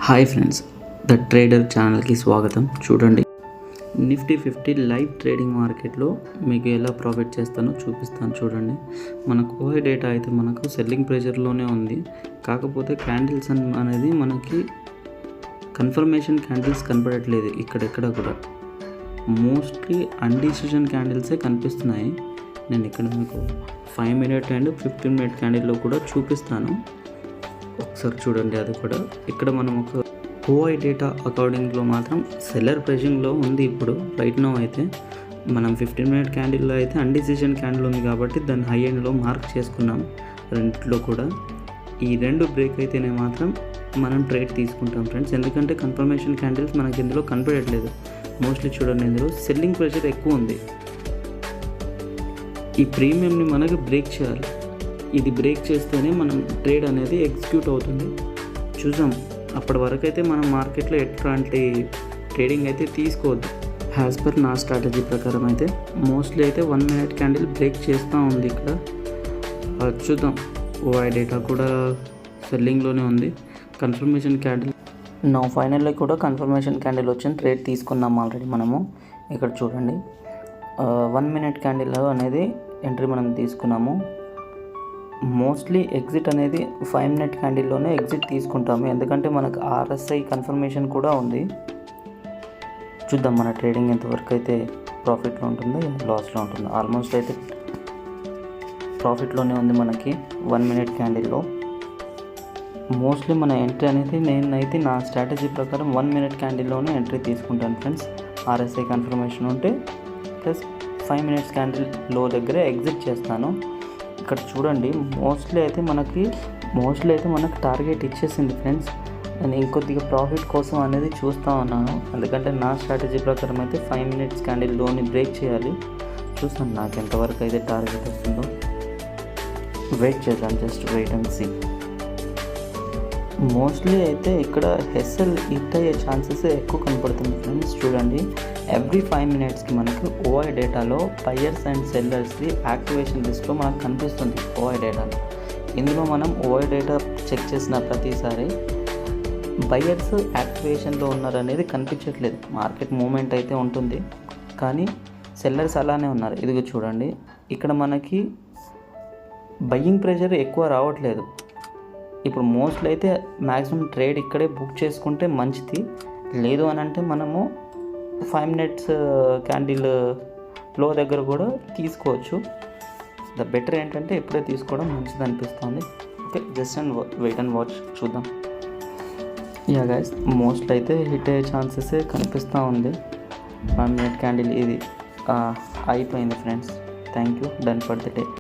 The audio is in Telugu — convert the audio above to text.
హాయ్ ఫ్రెండ్స్, ద ట్రేడర్ ఛానల్కి స్వాగతం. చూడండి, నిఫ్టీ 50 లైవ్ ట్రేడింగ్ మార్కెట్లో మీకు ఎలా ప్రాఫిట్ చేస్తానో చూపిస్తాను. చూడండి, మనకు ఓఐ డేటా అయితే మనకు సెల్లింగ్ ప్రెషర్లోనే ఉంది. కాకపోతే క్యాండిల్స్ అనేది మనకి కన్ఫర్మేషన్ క్యాండిల్స్ కనపడట్లేదు. ఇక్కడెక్కడ కూడా మోస్ట్లీ అన్డిసిషన్ క్యాండిల్సే కనిపిస్తున్నాయి. నేను ఇక్కడ మీకు 5 మినిట్ అండ్ 15 మినిట్ క్యాండిల్లో కూడా చూపిస్తాను. ఒకసారి చూడండి. అది కూడా ఇక్కడ మనం ఒక ఓఐ డేటా అకార్డింగ్లో మాత్రం సెల్లర్ ప్రెషింగ్లో ఉంది. ఇప్పుడు రైట్ నో అయితే మనం 15 మినిట్ క్యాండిల్లో అయితే అన్డిసిషన్ క్యాండిల్ ఉంది కాబట్టి దాన్ని హై ఎండ్లో మార్క్ చేసుకున్నాం. రెండిట్లో కూడా ఈ రెండు బ్రేక్ అయితేనే మాత్రం మనం ట్రేడ్ తీసుకుంటాం ఫ్రెండ్స్. ఎందుకంటే కన్ఫర్మేషన్ క్యాండిల్స్ మనకి ఇందులో కనపడట్లేదు. మోస్ట్లీ చూడండి, ఇందులో సెల్లింగ్ ప్రెషర్ ఎక్కువ ఉంది. ఈ ప్రీమియంని మనకి బ్రేక్ చేయాలి. ఇది బ్రేక్ చేస్తేనే మనం ట్రేడ్ అనేది ఎగ్జిక్యూట్ అవుతుంది. చూసాం, అప్పటి వరకు అయితే మనం మార్కెట్లో ఎట్లాంటి ట్రేడింగ్ అయితే తీసుకోవద్దు. యాజ్ పర్ నా స్ట్రాటజీ ప్రకారం అయితే మోస్ట్లీ అయితే 1 మినిట్ క్యాండిల్ బ్రేక్ చేస్తూ ఉంది. ఇక్కడ చూద్దాం, ఓఐ డేటా కూడా సెల్లింగ్లోనే ఉంది. కన్ఫర్మేషన్ క్యాండిల్ నా ఫైనల్లో కూడా కన్ఫర్మేషన్ క్యాండిల్ వచ్చిన ట్రేడ్ తీసుకున్నాం ఆల్రెడీ మనము. ఇక్కడ చూడండి, 1 మినిట్ క్యాండిల్ అనేది ఎంట్రీ మనం తీసుకున్నాము. మోస్ట్లీ ఎగ్జిట్ అనేది 5 మినిట్ క్యాండిల్లోనే ఎగ్జిట్ తీసుకుంటాము. ఎందుకంటే మనకు ఆర్ఎస్ఐ కన్ఫర్మేషన్ కూడా ఉంది. చూద్దాం మన ట్రేడింగ్ ఎంతవరకు అయితే ప్రాఫిట్లో ఉంటుందో లాస్లో ఉంటుందో. ఆల్మోస్ట్ అయితే ప్రాఫిట్లోనే ఉంది మనకి 1 మినిట్ క్యాండిల్లో. మోస్ట్లీ మన ఎంట్రీ అనేది నేనైతే నా స్ట్రాటజీ ప్రకారం 1 మినిట్ క్యాండిల్లోనే ఎంట్రీ తీసుకుంటాను ఫ్రెండ్స్. ఆర్ఎస్ఐ కన్ఫర్మేషన్ ఉంటే ప్లస్ 5 మినిట్స్ క్యాండిల్ లో దగ్గరే ఎగ్జిట్ చేస్తాను. ఇక్కడ చూడండి, మోస్ట్లీ అయితే మనకు టార్గెట్ ఇచ్చేసింది ఫ్రెండ్స్. నేను ఇంకొద్దిగా ప్రాఫిట్ కోసం అనేది చూస్తూ ఉన్నాను. ఎందుకంటే నా స్ట్రాటజీ ప్రకారం అయితే 5 మినిట్స్ క్యాండిల్లోని బ్రేక్ చేయాలి. చూస్తాను నాకు ఎంతవరకు అయితే టార్గెట్ వస్తుందో. వెయిట్ చేద్దాం, just wait and see. Mostly అయితే ఇక్కడ హెస్ఎల్ హిట్ అయ్యే ఛాన్సెస్ ఎక్కువ కనపడుతుంది ఫ్రెండ్స్. చూడండి, ఎవ్రీ 5 మినిట్స్కి మనకు ఓఐ డేటాలో బయర్స్ అండ్ సెల్లర్స్ది యాక్టివేషన్ లిస్ట్లో మనకు కనిపిస్తుంది ఓఐ డేటాలో. ఇందులో మనం ఓఐ డేటా చెక్ చేసిన ప్రతిసారి బయర్స్ యాక్టివేషన్లో ఉన్నారనేది కనిపించట్లేదు. మార్కెట్ మూమెంట్ అయితే ఉంటుంది, కానీ సెల్లర్స్ అలానే ఉన్నారు. ఇదిగో చూడండి, ఇక్కడ మనకి బయ్యింగ్ ప్రెషర్ ఎక్కువ రావట్లేదు. ఇప్పుడు మోస్ట్లీ అయితే మ్యాక్సిమం ట్రేడ్ ఇక్కడే బుక్ చేసుకుంటే మంచిది. లేదు అని అంటే మనము 5 మినిట్స్ క్యాండిల్ లో దగ్గర కూడా తీసుకోవచ్చు. ద బెటర్ ఏంటంటే ఇప్పుడే తీసుకోవడం మంచిది అనిపిస్తుంది. Okay, just and wait and watch చూద్దాం. యా గైస్, మోస్ట్లీ అయితే హిట్ అయ్యే ఛాన్సెస్ కనిపిస్తూ ఉంది. 1 మినిట్ క్యాండిల్ ఇది అయిపోయింది friends. Thank you, done for the day.